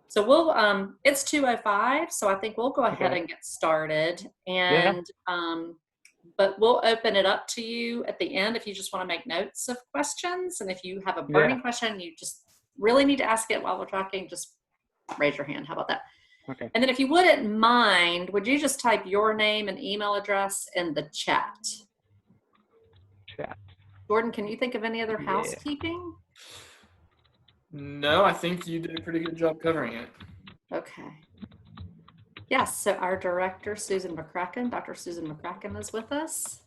So we'll, it's 2:05, so I think we'll go ahead Okay. and get started. Yeah. And, but we'll open it up to you at the end if you just want to make notes of questions. And if you have a Yeah. burning question, you just really need to ask it while we're talking, just raise your hand. How about that? Okay. And then if you wouldn't mind, would you just type your name and email address in the chat? Chat. Jordan, can you think of any other Yeah. housekeeping? No, I think you did a pretty good job covering it. Okay. Yes, so our director, Susan McCracken, Dr. Susan McCracken is with us.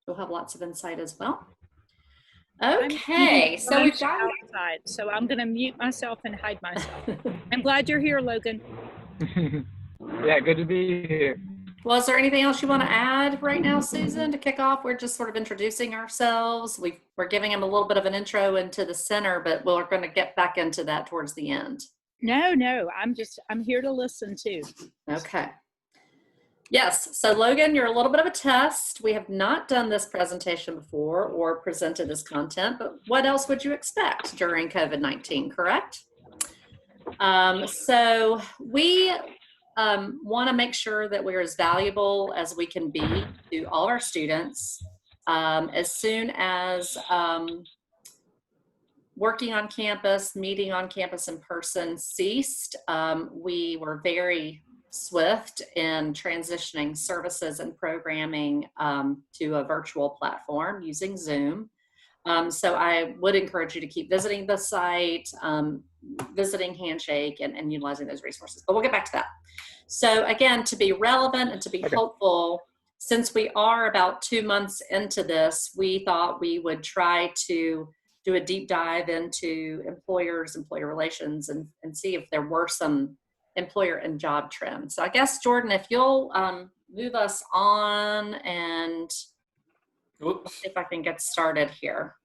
We'll have lots of insight as well. Okay, so we've got outside, so I'm going to mute myself and hide myself. I'm glad you're here, Logan. Yeah, good to be here. Well, is there anything else you want to add right now, Susan, to kick off? We're just sort of introducing ourselves. We're giving them a little bit of an intro into the center, but we're going to get back into that towards the end. No, I'm here to listen too. Okay. Yes, so Logan, you're a little bit of a test. We have not done this presentation before or presented this content, but what else would you expect during COVID-19, correct? So we want to make sure that we're as valuable as we can be to all of our students. As soon as working on campus, meeting on campus in person ceased, we were very swift in transitioning services and programming to a virtual platform using Zoom. So I would encourage you to keep visiting the site, visiting Handshake, and utilizing those resources. But we'll get back to that. So again, to be relevant and to be helpful, since we are about 2 months into this, we thought we would try to do a deep dive into employers, employer relations, and see if there were some employer and job trends. So I guess, Jordan, if you'll move us on, and Oops. if I can get started here.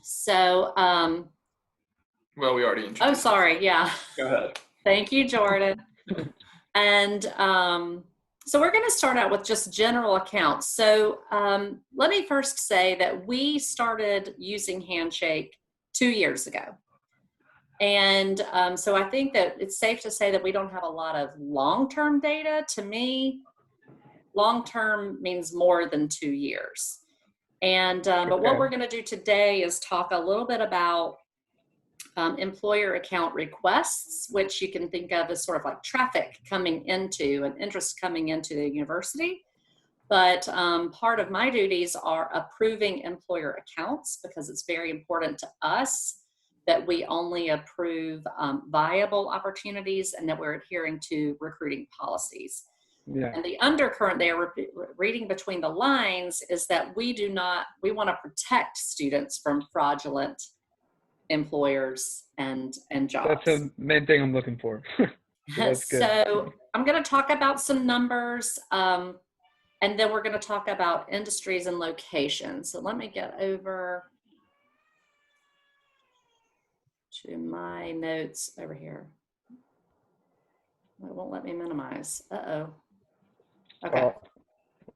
So, Well, we already introduced. oh, sorry, yeah. Go ahead. Thank you, Jordan. And so we're going to start out with just general accounts. So let me first say that we started using Handshake 2 years ago. And so I think that it's safe to say that we don't have a lot of long-term data. To me, long-term means more than 2 years. And but what we're going to do today is talk a little bit about employer account requests, which you can think of as sort of like traffic coming into and interest coming into the university. But part of my duties are approving employer accounts, because it's very important to us that we only approve viable opportunities and that we're adhering to recruiting policies. Yeah. And the undercurrent there, reading between the lines, is that we want to protect students from fraudulent employers and jobs. That's the main thing I'm looking for. That's good. So I'm going to talk about some numbers, and then we're going to talk about industries and locations. So let me get over to my notes over here. It won't let me minimize. Uh-oh. Okay.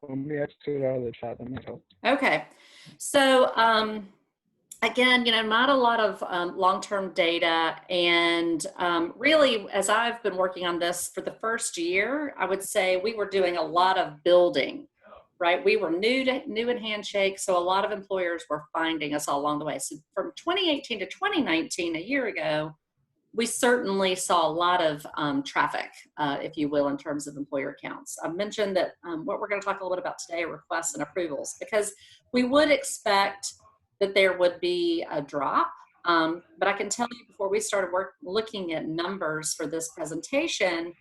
Let me exit out of the chat. That might help. Okay. So again, not a lot of long-term data. And really, as I've been working on this for the first year, I would say we were doing a lot of building, right? We were new in Handshake, so a lot of employers were finding us all along the way. So from 2018 to 2019, a year ago, we certainly saw a lot of traffic, if you will, in terms of employer accounts. I mentioned that what we're going to talk a little bit about today are requests and approvals, because we would expect that there would be a drop. But I can tell you, before we started looking at numbers for this presentation,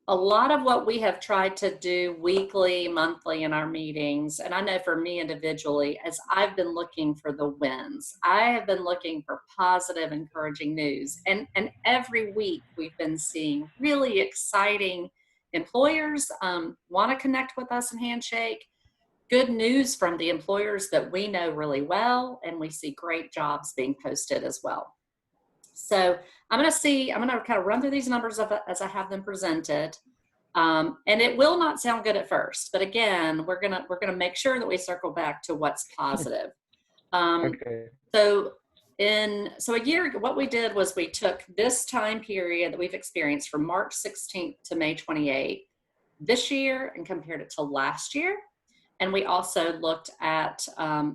a lot of what we have tried to do weekly, monthly in our meetings, and I know for me individually, as I've been looking for the wins, I have been looking for positive, encouraging news. And every week we've been seeing really exciting employers want to connect with us in Handshake, good news from the employers that we know really well, and we see great jobs being posted as well. So I'm going to kind of run through these numbers as I have them presented. And it will not sound good at first, but again, we're gonna make sure that we circle back to what's positive. Okay. So So a year ago, what we did was we took this time period that we've experienced from March 16th to May 28th this year and compared it to last year. And we also looked at,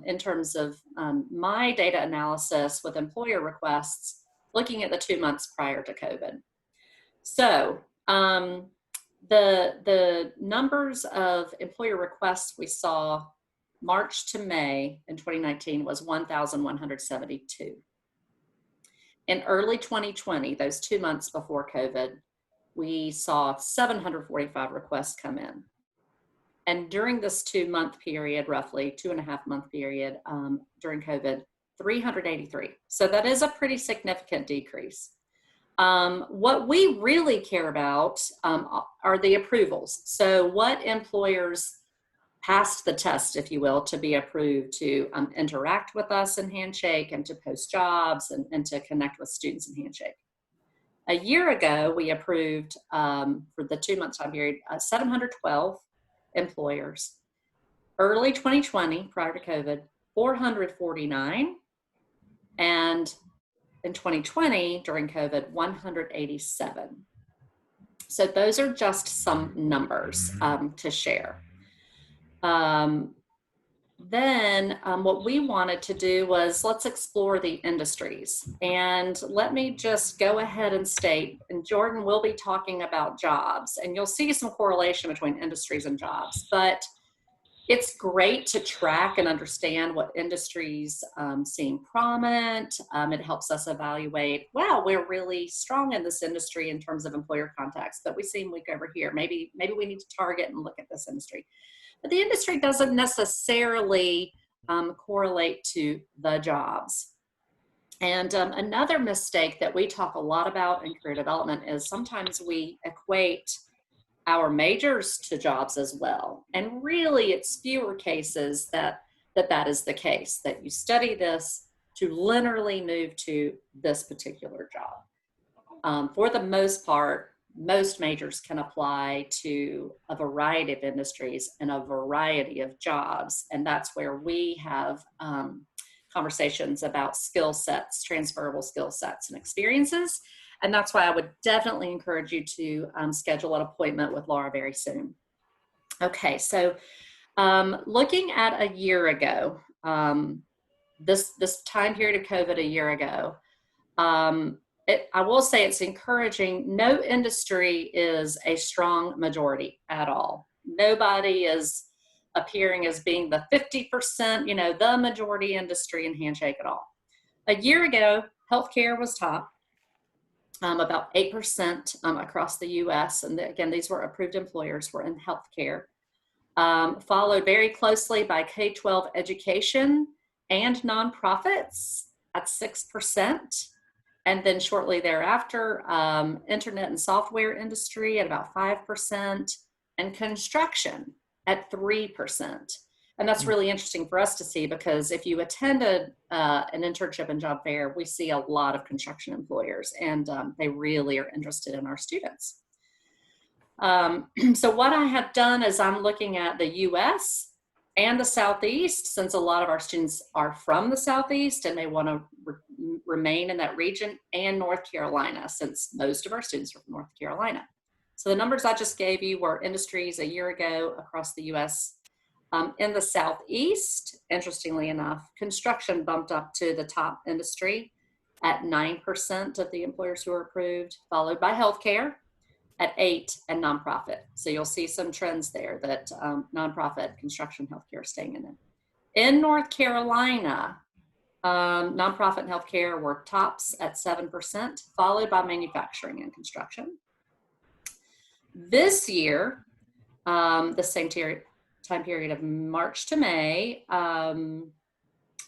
in terms of my data analysis with employer requests, looking at the 2 months prior to COVID. So the numbers of employer requests we saw March to May in 2019 was 1,172. In early 2020, those 2 months before COVID, we saw 745 requests come in. And during this 2 month period, roughly 2.5 month period during COVID, 383. So that is a pretty significant decrease. What we really care about are the approvals. So what employers passed the test, if you will, to be approved to interact with us in Handshake and to post jobs and to connect with students in Handshake. A year ago, we approved for the 2 month time period, 712 employers. Early 2020, prior to COVID, 449. And in 2020, during COVID, 187. So those are just some numbers to share. Then what we wanted to do was let's explore the industries. And let me just go ahead and state, and Jordan will be talking about jobs, and you'll see some correlation between industries and jobs, but it's great to track and understand what industries seem prominent. It helps us evaluate, wow, we're really strong in this industry in terms of employer contacts, but we seem weak over here. Maybe we need to target and look at this industry. But the industry doesn't necessarily correlate to the jobs. And another mistake that we talk a lot about in career development is sometimes we equate our majors to jobs as well. And really it's fewer cases that is the case, that you study this to linearly move to this particular job. For the most part, most majors can apply to a variety of industries and a variety of jobs. And that's where we have conversations about skill sets, transferable skill sets and experiences. And that's why I would definitely encourage you to schedule an appointment with Laura very soon. Okay, so looking at a year ago, this time period of COVID a year ago, I will say it's encouraging. No industry is a strong majority at all. Nobody is appearing as being the 50%, the majority industry in Handshake at all. A year ago, healthcare was top, about 8% across the US. And again, these were approved employers were in healthcare. Followed very closely by K-12 education and nonprofits at 6%. And then shortly thereafter, internet and software industry at about 5%, and construction at 3%. And that's really interesting for us to see, because if you attended an internship and job fair, we see a lot of construction employers, and they really are interested in our students. So what I have done is I'm looking at the US and the Southeast, since a lot of our students are from the Southeast and they want to remain in that region, and North Carolina, since most of our students are from North Carolina. So the numbers I just gave you were industries a year ago across the US. In the Southeast, interestingly enough, construction bumped up to the top industry at 9% of the employers who are approved, followed by healthcare at 8%, and nonprofit. So you'll see some trends there that nonprofit, construction, healthcare are staying in it. In North Carolina, nonprofit and healthcare were tops at 7%, followed by manufacturing and construction. This year, the same time period of March to May,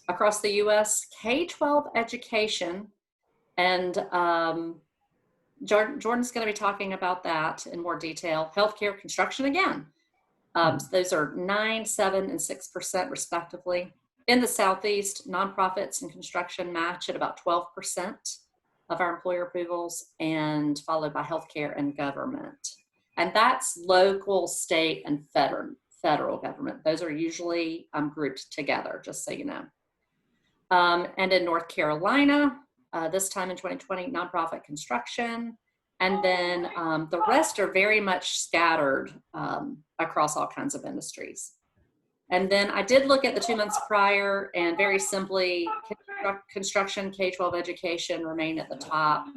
across the US, K-12 education, and Jordan's going to be talking about that in more detail. Healthcare, construction again. Those are 9%, 7%, and 6% respectively. In the Southeast, nonprofits and construction match at about 12% of our employer approvals, and followed by healthcare and government. And that's local, state, and federal government. Those are usually grouped together, just so you know. And in North Carolina, this time in 2020, nonprofit construction. And then the rest are very much scattered across all kinds of industries. And then I did look at the 2 months prior, and very simply, construction, K-12 education remained at the top,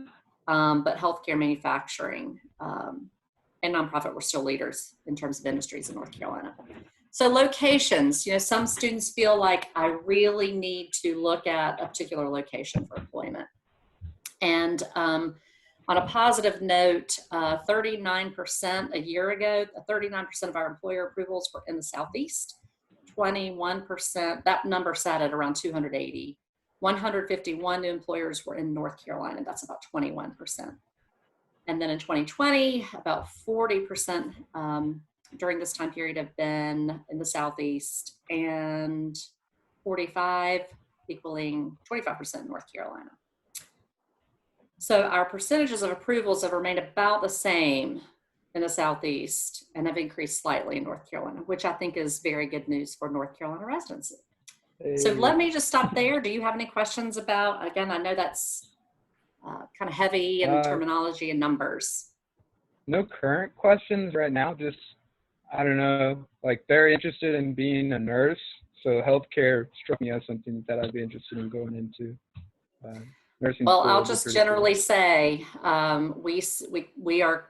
but healthcare, manufacturing, and nonprofit were still leaders in terms of industries in North Carolina. So locations, some students feel like I really need to look at a particular location for employment. And on a positive note, 39% a year ago, 39% of our employer approvals were in the Southeast. 21%, that number sat at around 280. 151 new employers were in North Carolina. That's about 21%. And then in 2020, about 40% during this time period have been in the Southeast, and 45 equaling 25% in North Carolina. So our percentages of approvals have remained about the same in the Southeast and have increased slightly in North Carolina, which I think is very good news for North Carolina residency. So let me just stop there. Do you have any questions about, again, I know that's kind of heavy in terminology and numbers. No current questions right now, just, I don't know, like very interested in being a nurse. So healthcare struck me as something that I'd be interested in going into. Nursing well, school I'll would be just pretty generally cool. say we are,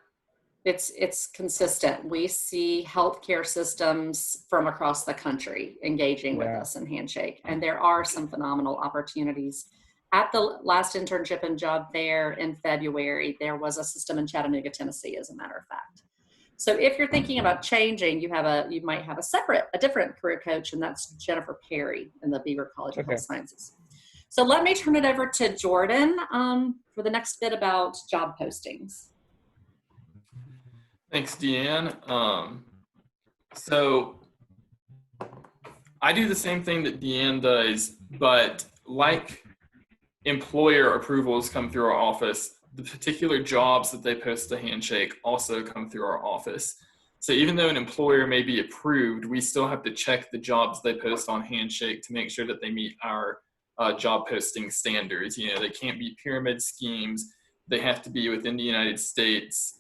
it's consistent. We see healthcare systems from across the country engaging with us in Handshake, and there are some phenomenal opportunities. At the last internship and job fair in February, there was a system in Chattanooga, Tennessee, as a matter of fact. So if you're thinking about changing, you might have a different career coach, and that's Jennifer Perry in the Beaver College of Health Sciences. So let me turn it over to Jordan for the next bit about job postings. Thanks, Deanne. So I do the same thing that Deanne does, but like employer approvals come through our office, the particular jobs that they post to Handshake also come through our office. So even though an employer may be approved, we still have to check the jobs they post on Handshake to make sure that they meet our job posting standards. They can't be pyramid schemes. They have to be within the United States.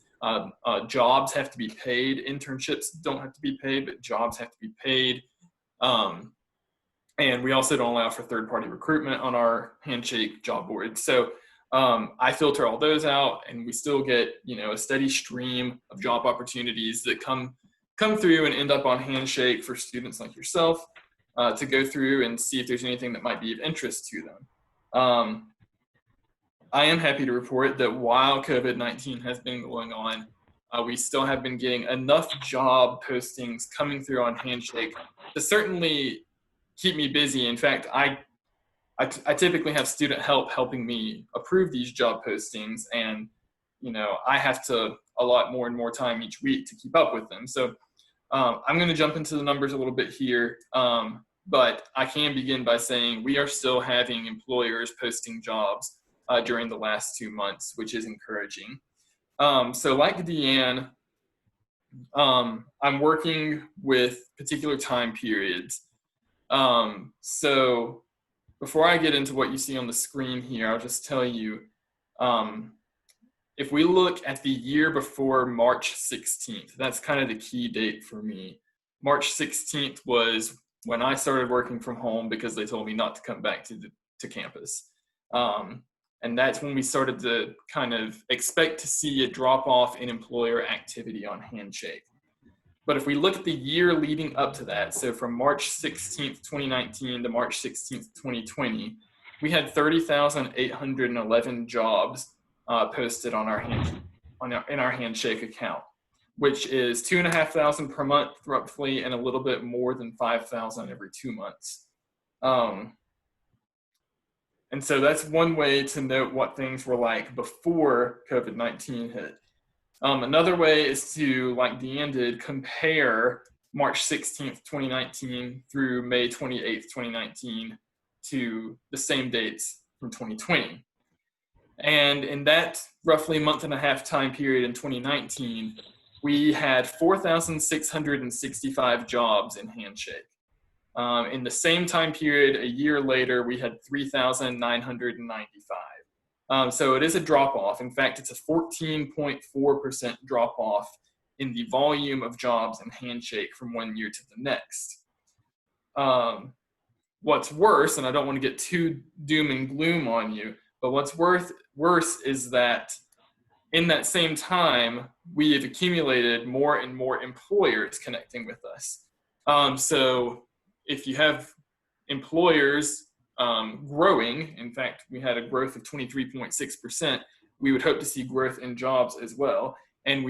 Jobs have to be paid. Internships don't have to be paid, but jobs have to be paid. And we also don't allow for third-party recruitment on our Handshake job board. So I filter all those out, and we still get a steady stream of job opportunities that come through and end up on Handshake for students like yourself to go through and see if there's anything that might be of interest to them. I am happy to report that while COVID-19 has been going on, we still have been getting enough job postings coming through on Handshake to certainly keep me busy. In fact, I typically have student help helping me approve these job postings, and I have to allot more and more time each week to keep up with them. So I'm going to jump into the numbers a little bit here, but I can begin by saying we are still having employers posting jobs during the last 2 months, which is encouraging. So like Deanne, I'm working with particular time periods. So before I get into what you see on the screen here, I'll just tell you, if we look at the year before March 16th, that's kind of the key date for me. March 16th was when I started working from home because they told me not to come back to campus. And that's when we started to kind of expect to see a drop off in employer activity on Handshake. But if we look at the year leading up to that, so from March 16th, 2019 to March 16th, 2020, we had 30,811 jobs posted on in our Handshake account, which is 2,500 per month roughly, and a little bit more than 5,000 every 2 months. And so that's one way to note what things were like before COVID-19 hit. Another way is to, like Deanne did, compare March 16th, 2019 through May 28th, 2019 to the same dates from 2020. And in that roughly month and a half time period in 2019, we had 4,665 jobs in Handshake. In the same time period, a year later, we had 3,995. So it is a drop off. In fact, it's a 14.4% drop off in the volume of jobs in Handshake from one year to the next. What's worse, and I don't want to get too doom and gloom on you, but what's worse is that in that same time, we have accumulated more and more employers connecting with us. So if you have employers growing, in fact, we had a growth of 23.6%, we would hope to see growth in jobs as well. And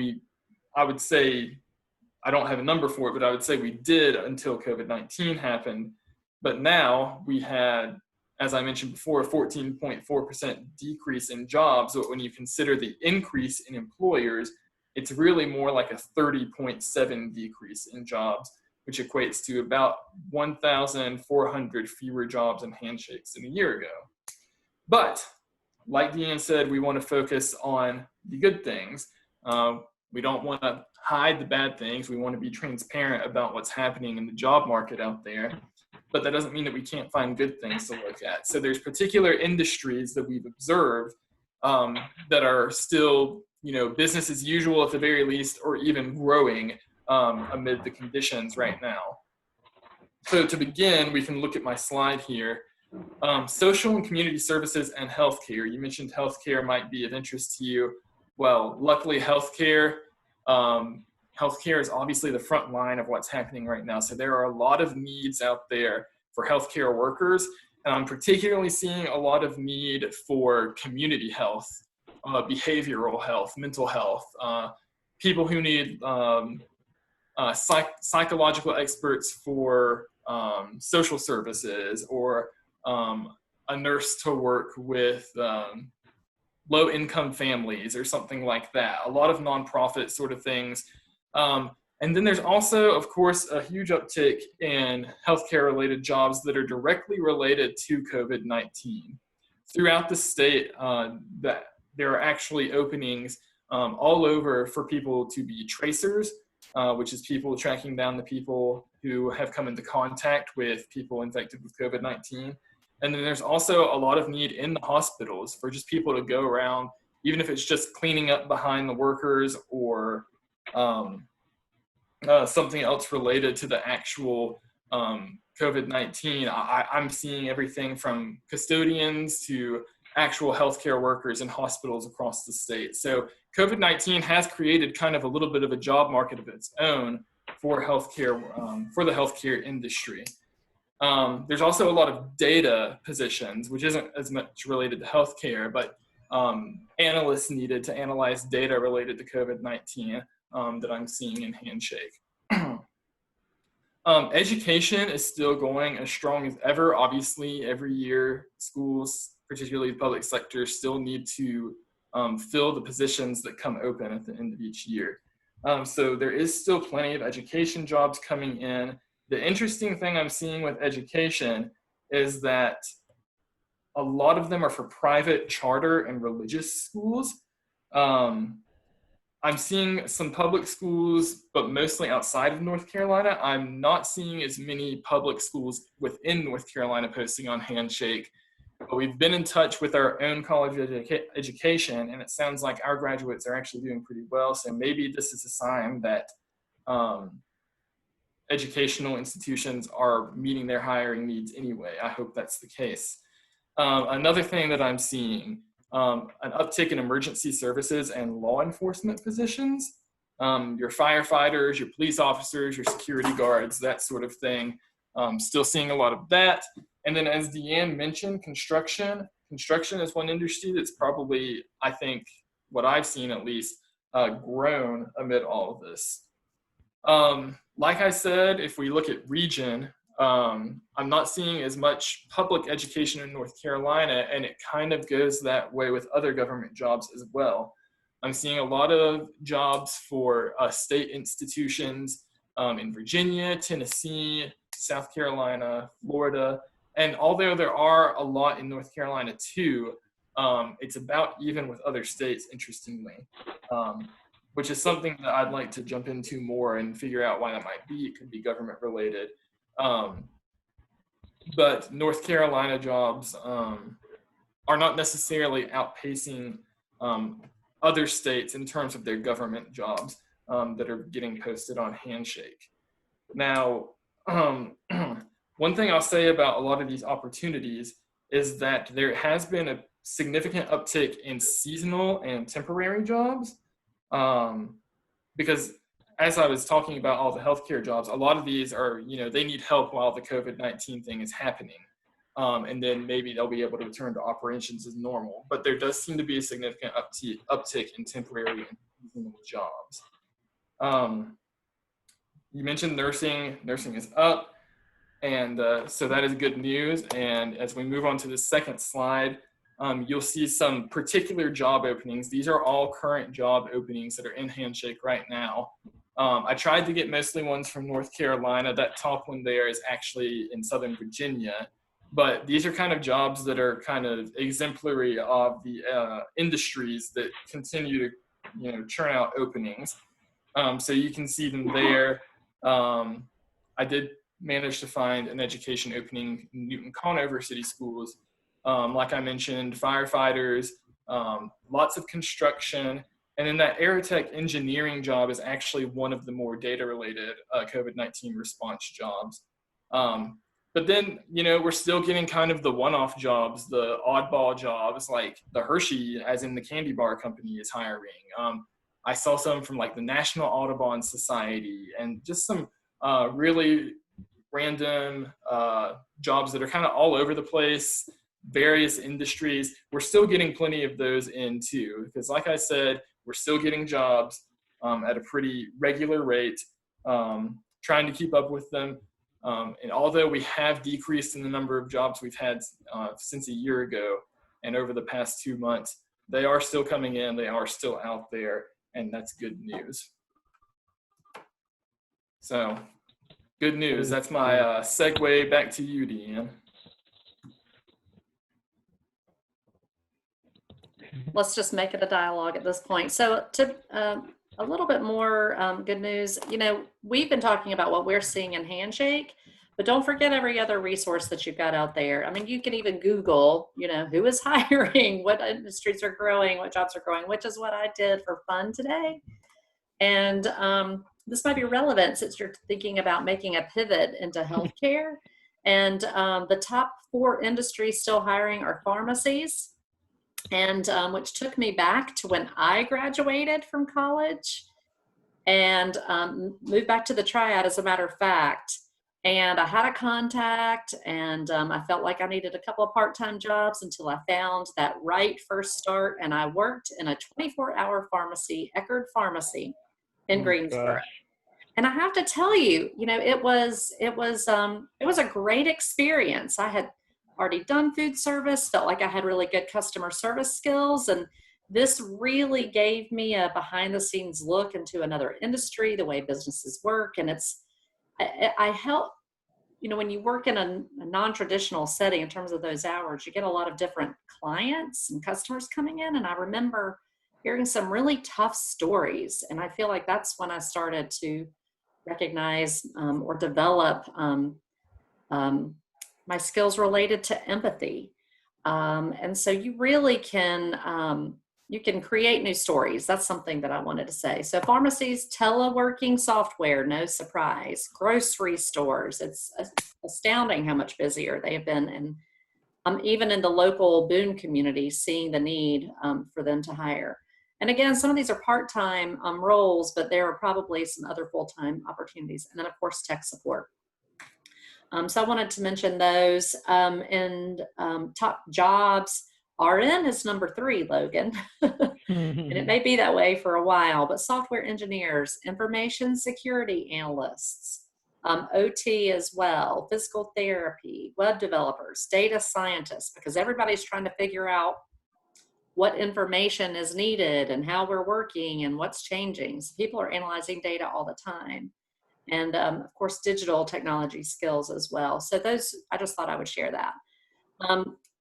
I would say, I don't have a number for it, but I would say we did until COVID-19 happened. But now we had, as I mentioned before, a 14.4% decrease in jobs. But when you consider the increase in employers, it's really more like a 30.7 decrease in jobs, which equates to about 1,400 fewer jobs and handshakes than a year ago. But like Deanne said, we want to focus on the good things. We don't want to hide the bad things. We want to be transparent about what's happening in the job market out there. But that doesn't mean that we can't find good things to look at. So there's particular industries that we've observed that are still, business as usual at the very least, or even growing amid the conditions right now. So to begin, we can look at my slide here. Social and community services and healthcare. You mentioned healthcare might be of interest to you. Well, luckily healthcare is obviously the front line of what's happening right now. So there are a lot of needs out there for healthcare workers. And I'm particularly seeing a lot of need for community health, behavioral health, mental health, people who need psychological experts for social services, or a nurse to work with low-income families or something like that. A lot of nonprofit sort of things. And then there's also, of course, a huge uptick in healthcare-related jobs that are directly related to COVID-19. Throughout the state, that there are actually openings all over for people to be tracers, which is people tracking down the people who have come into contact with people infected with COVID-19. And then there's also a lot of need in the hospitals for just people to go around, even if it's just cleaning up behind the workers, or something else related to the actual COVID-19. I'm seeing everything from custodians to actual healthcare workers in hospitals across the state. So COVID-19 has created kind of a little bit of a job market of its own for healthcare, for the healthcare industry. There's also a lot of data positions, which isn't as much related to healthcare, but analysts needed to analyze data related to COVID-19 that I'm seeing in Handshake. Education is still going as strong as ever. Obviously, every year schools, particularly the public sector, still need to fill the positions that come open at the end of each year. So there is still plenty of education jobs coming in. The interesting thing I'm seeing with education is that a lot of them are for private charter and religious schools. I'm seeing some public schools, but mostly outside of North Carolina. I'm not seeing as many public schools within North Carolina posting on Handshake. But we've been in touch with our own college education, and it sounds like our graduates are actually doing pretty well. So maybe this is a sign that educational institutions are meeting their hiring needs anyway. I hope that's the case. Another thing that I'm seeing, an uptick in emergency services and law enforcement positions. Your firefighters, your police officers, your security guards, that sort of thing. Still seeing a lot of that. And then, as Deanne mentioned, construction. Construction is one industry that's probably, I think, what I've seen at least, grown amid all of this. Like I said, if we look at region, I'm not seeing as much public education in North Carolina, and it kind of goes that way with other government jobs as well. I'm seeing a lot of jobs for state institutions in Virginia, Tennessee, South Carolina, Florida, and although there are a lot in North Carolina too, it's about even with other states, interestingly, which is something that I'd like to jump into more and figure out why that might be. It could be government related. but North Carolina jobs are not necessarily outpacing other states in terms of their government jobs that are getting posted on Handshake. Now, one thing I'll say about a lot of these opportunities is that there has been a significant uptick in seasonal and temporary jobs, because as I was talking about all the healthcare jobs, a lot of these are, they need help while the COVID-19 thing is happening. And then maybe they'll be able to return to operations as normal. But there does seem to be a significant uptick in temporary and seasonal jobs. You mentioned nursing. Nursing is up. And so that is good news. And as we move on to the second slide, you'll see some particular job openings. These are all current job openings that are in Handshake right now. I tried to get mostly ones from North Carolina. That top one there is actually in Southern Virginia. But these are kind of jobs that are kind of exemplary of the industries that continue to, churn out openings. So you can see them there. I did manage to find an education opening in Newton Conover City Schools. Like I mentioned, firefighters, lots of construction. And then that aerotech engineering job is actually one of the more data-related COVID-19 response jobs. But then, we're still getting kind of the one-off jobs, the oddball jobs, like the Hershey, as in the candy bar company, is hiring. I saw some from like the National Audubon Society and just some really random jobs that are kind of all over the place, various industries. We're still getting plenty of those in too, because like I said, we're still getting jobs at a pretty regular rate, trying to keep up with them. And although we have decreased in the number of jobs we've had since a year ago and over the past 2 months, they are still coming in, they are still out there, and that's good news. So, good news. That's my segue back to you, Deanne. Let's just make it a dialogue at this point. So to a little bit more good news, we've been talking about what we're seeing in Handshake, but don't forget every other resource that you've got out there. I mean, you can even Google, who is hiring, what industries are growing, what jobs are growing, which is what I did for fun today. And this might be relevant since you're thinking about making a pivot into healthcare. And the top 4 industries still hiring are pharmacies, and which took me back to when I graduated from college and moved back to the Triad, as a matter of fact. And I had a contact, and I felt like I needed a couple of part-time jobs until I found that right first start. And I worked in a 24-hour pharmacy, Eckerd Pharmacy in Greensboro. Gosh. And I have to tell you, it was a great experience. I had already done food service, felt like I had really good customer service skills. And this really gave me a behind the scenes look into another industry, the way businesses work. And I help, when you work in a non-traditional setting in terms of those hours, you get a lot of different clients and customers coming in. And I remember hearing some really tough stories. And I feel like that's when I started to recognize or develop my skills related to empathy. And so you really can, you can create new stories. That's something that I wanted to say. So pharmacies, teleworking software, no surprise. Grocery stores, it's astounding how much busier they have been. And even in the local Boone community, seeing the need for them to hire. And again, some of these are part-time roles, but there are probably some other full-time opportunities. And then of course, tech support. So I wanted to mention those. And top jobs, RN is number 3, Logan. And it may be that way for a while, but software engineers, information security analysts, OT as well, physical therapy, web developers, data scientists, because everybody's trying to figure out what information is needed and how we're working and what's changing. So people are analyzing data all the time. And of course, digital technology skills as well. So those, I just thought I would share that.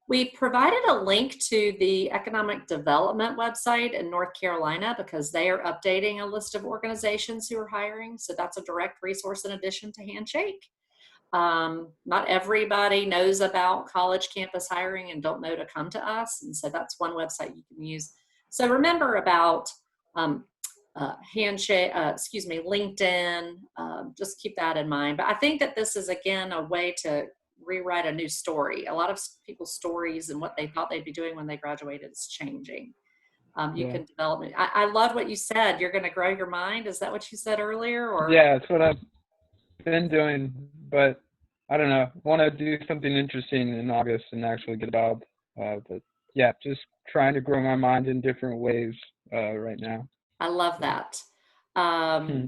We provided a link to the Economic Development website in North Carolina because they are updating a list of organizations who are hiring. So that's a direct resource in addition to Handshake. Not everybody knows about college campus hiring and don't know to come to us. And so that's one website you can use. So remember about LinkedIn. Just keep that in mind. But I think that this is, again, a way to rewrite a new story. A lot of people's stories and what they thought they'd be doing when they graduated is changing. You Yeah. can develop it. I love what you said. You're going to grow your mind. Is that what you said earlier? Or Yeah, that's what I've been doing, but I don't know. Want to do something interesting in August and actually get a job. But yeah, just trying to grow my mind in different ways right now. I love that. Hmm.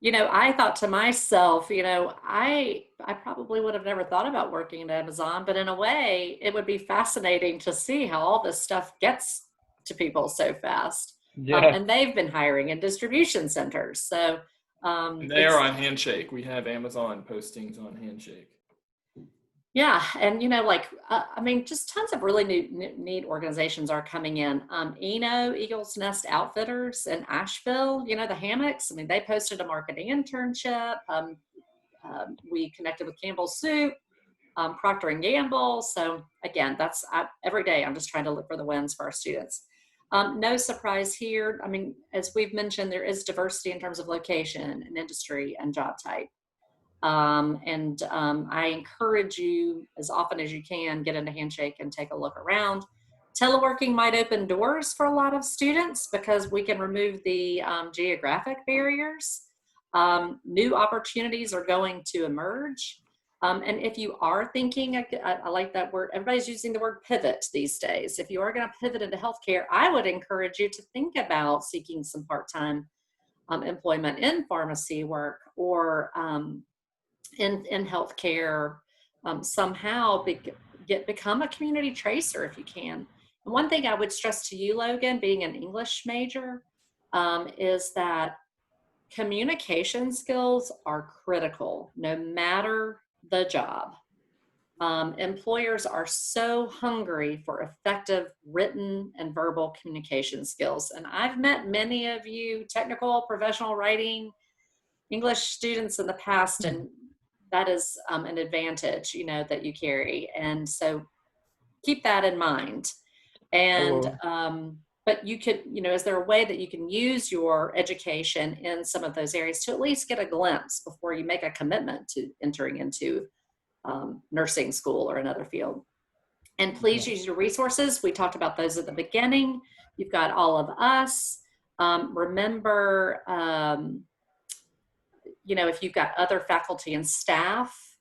I thought to myself, I probably would have never thought about working at Amazon, but in a way, it would be fascinating to see how all this stuff gets to people so fast. Yeah. And they've been hiring in distribution centers. So And they are on Handshake. We have Amazon postings on Handshake. yeah, and just tons of really neat organizations are coming in. Eagles Nest Outfitters in Asheville, the hammocks. I mean, they posted a marketing internship. We connected with Campbell's Soup, Procter and Gamble. So again, every day I'm just trying to look for the wins for our students. No surprise here. I mean, as we've mentioned, there is diversity in terms of location and industry and job type. I encourage you, as often as you can, get into Handshake and take a look around. Teleworking might open doors for a lot of students because we can remove the geographic barriers. New opportunities are going to emerge. And if you are thinking, I like that word, everybody's using the word pivot these days. If you are going to pivot into healthcare, I would encourage you to think about seeking some part-time employment in pharmacy work or in healthcare, somehow become a community tracer if you can. And one thing I would stress to you, Logan, being an English major, is that communication skills are critical no matter the job. Employers are so hungry for effective written and verbal communication skills. And I've met many of you technical, professional writing, English students in the past, and that is an advantage, that you carry. And so keep that in mind. And, but you could, is there a way that you can use your education in some of those areas to at least get a glimpse before you make a commitment to entering into nursing school or another field? And please use your resources. We talked about those at the beginning. You've got all of us. Remember, if you've got other faculty and staff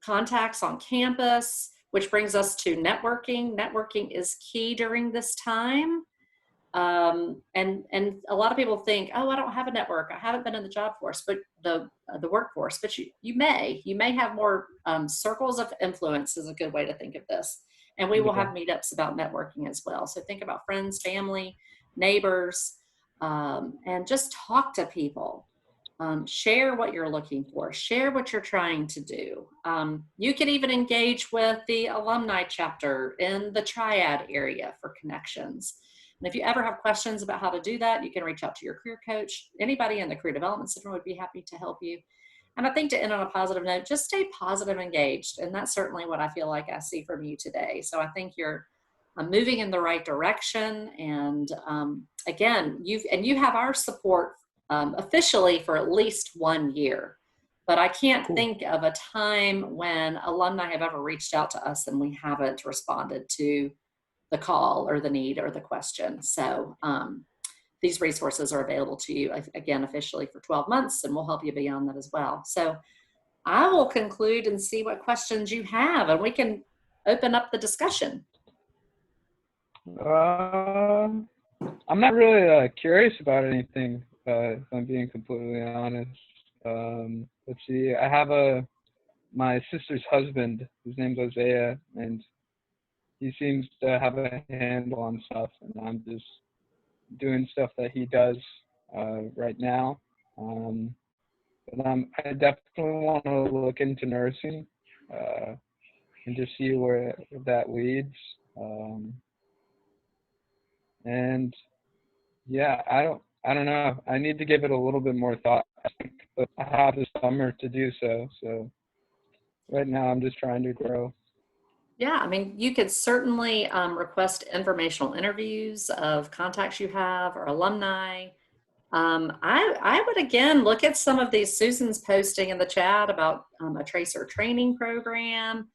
contacts on campus, which brings us to networking. Networking is key during this time. And a lot of people think, oh, I don't have a network. I haven't been in the job force, but the workforce, but you may have more circles of influence is a good way to think of this. And we will have meetups about networking as well. So think about friends, family, neighbors, and just talk to people. Share what you're looking for, share what you're trying to do. You can even engage with the alumni chapter in the Triad area for connections. And if you ever have questions about how to do that, you can reach out to your career coach. Anybody in the Career Development Center would be happy to help you. And I think to end on a positive note, just stay positive, engaged. And that's certainly what I feel like I see from you today. So I think you're moving in the right direction. And again, you have our support officially for at least 1 year. But I can't think of a time when alumni have ever reached out to us and we haven't responded to the call or the need or the question. So these resources are available to you, again, officially for 12 months, and we'll help you beyond that as well. So I will conclude and see what questions you have, and we can open up the discussion. I'm not really curious about anything, if I'm being completely honest. Let's see, I have my sister's husband, his name's Isaiah, and he seems to have a handle on stuff, and I'm just doing stuff that he does right now. But I definitely want to look into nursing and just see where that leads. And yeah, I don't know. I need to give it a little bit more thought. But I have the summer to do so. So right now I'm just trying to grow. Yeah, I mean, you could certainly request informational interviews of contacts you have or alumni. I would again look at some of these Susan's posting in the chat about a tracer training program.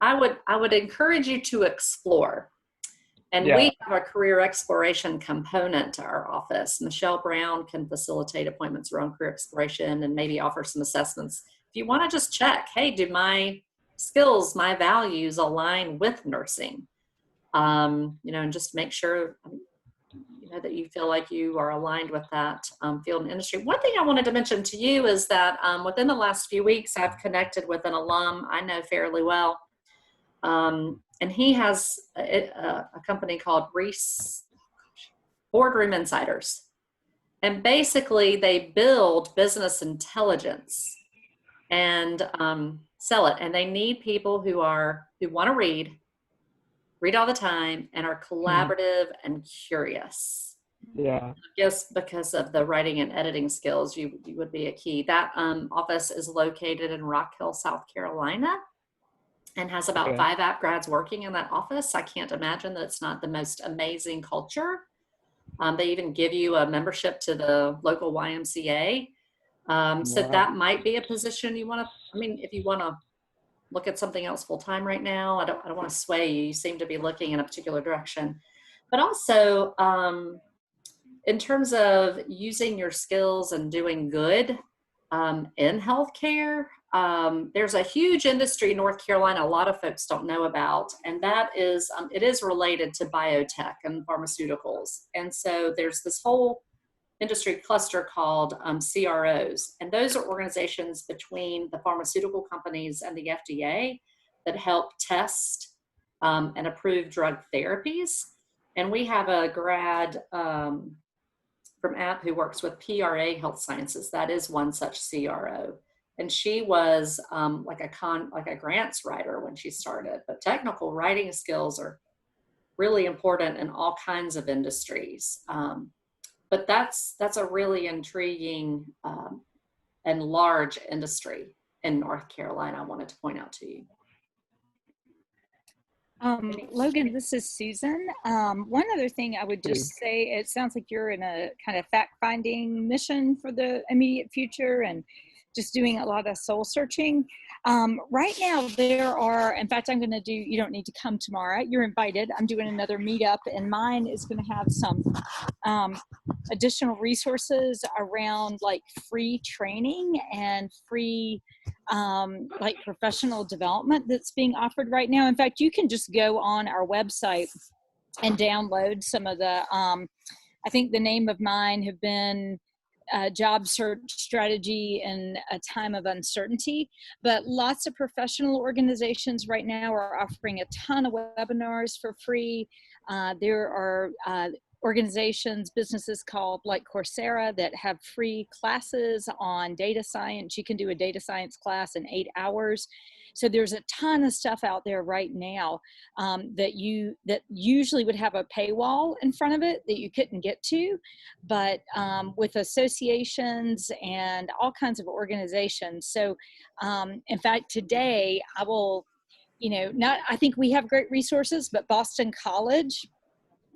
I would encourage you to explore. And Yeah. we have a career exploration component to our office. Michelle Brown can facilitate appointments around career exploration and maybe offer some assessments. If you want to just check, hey, do my skills, my values align with nursing? And just make sure, that you feel like you are aligned with that field and industry. One thing I wanted to mention to you is that within the last few weeks, I've connected with an alum I know fairly well. And he has a company called Boardroom Insiders. And basically they build business intelligence and sell it. And they need people who want to read all the time and are collaborative and curious. Yeah. Just because of the writing and editing skills, you would be a key. That office is located in Rock Hill, South Carolina, and has about 5 app grads working in that office. I can't imagine that it's not the most amazing culture. They even give you a membership to the local YMCA. So that might be a position you want to, if you want to look at something else full time right now, I don't want to sway you. You seem to be looking in a particular direction. But also, in terms of using your skills and doing good in healthcare, there's a huge industry in North Carolina a lot of folks don't know about, and that is, it is related to biotech and pharmaceuticals. And so there's this whole industry cluster called CROs, and those are organizations between the pharmaceutical companies and the FDA that help test and approve drug therapies. And we have a grad from App who works with PRA Health Sciences. That is one such CRO. And she was like a grants writer when she started. But technical writing skills are really important in all kinds of industries. But that's a really intriguing and large industry in North Carolina, I wanted to point out to you. Logan, this is Susan. One other thing I would just say, it sounds like you're in a kind of fact-finding mission for the immediate future and just doing a lot of soul searching. Right now there are, in fact, I'm going to do, you don't need to come tomorrow, you're invited. I'm doing another meetup, and mine is going to have some additional resources around like free training and free like professional development that's being offered right now. In fact, you can just go on our website and download some of the, I think the name of mine have been job search strategy in a time of uncertainty, but lots of professional organizations right now are offering a ton of webinars for free. There are organizations, businesses called like Coursera that have free classes on data science. You can do a data science class in 8 hours. So there's a ton of stuff out there right now that usually would have a paywall in front of it that you couldn't get to, but with associations and all kinds of organizations. So in fact, today I will, I think we have great resources, but Boston College,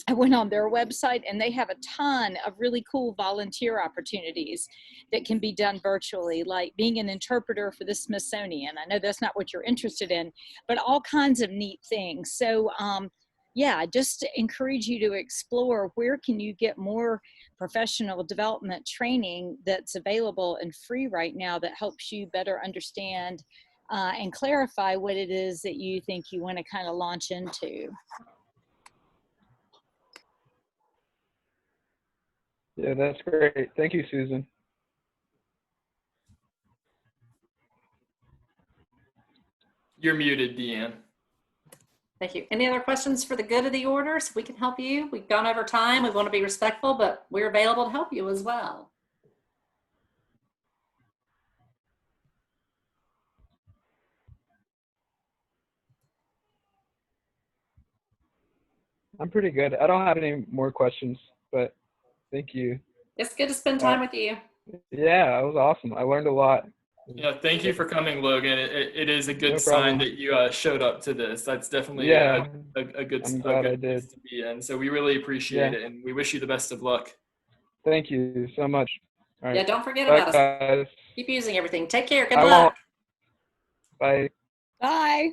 I went on their website and they have a ton of really cool volunteer opportunities that can be done virtually, like being an interpreter for the Smithsonian. I know that's not what you're interested in, but all kinds of neat things. So yeah, just encourage you to explore where can you get more professional development training that's available and free right now that helps you better understand and clarify what it is that you think you want to kind of launch into. Yeah, that's great. Thank you, Susan. You're muted, Deanne. Thank you. Any other questions for the good of the order so we can help you? We've gone over time. We want to be respectful, but we're available to help you as well. I'm pretty good. I don't have any more questions, but thank you. It's good to spend time with you. Yeah, it was awesome. I learned a lot. Yeah, thank you for coming, Logan. It is a good No sign problem. that you showed up to this. That's definitely Yeah, a good, I'm a glad I good place did. to be in. So we really appreciate Yeah. it, and we wish you the best of luck. Thank you so much. All Yeah, right. don't forget Bye, about us. guys. Keep using everything. Take care. Good I luck. won't. Bye. Bye.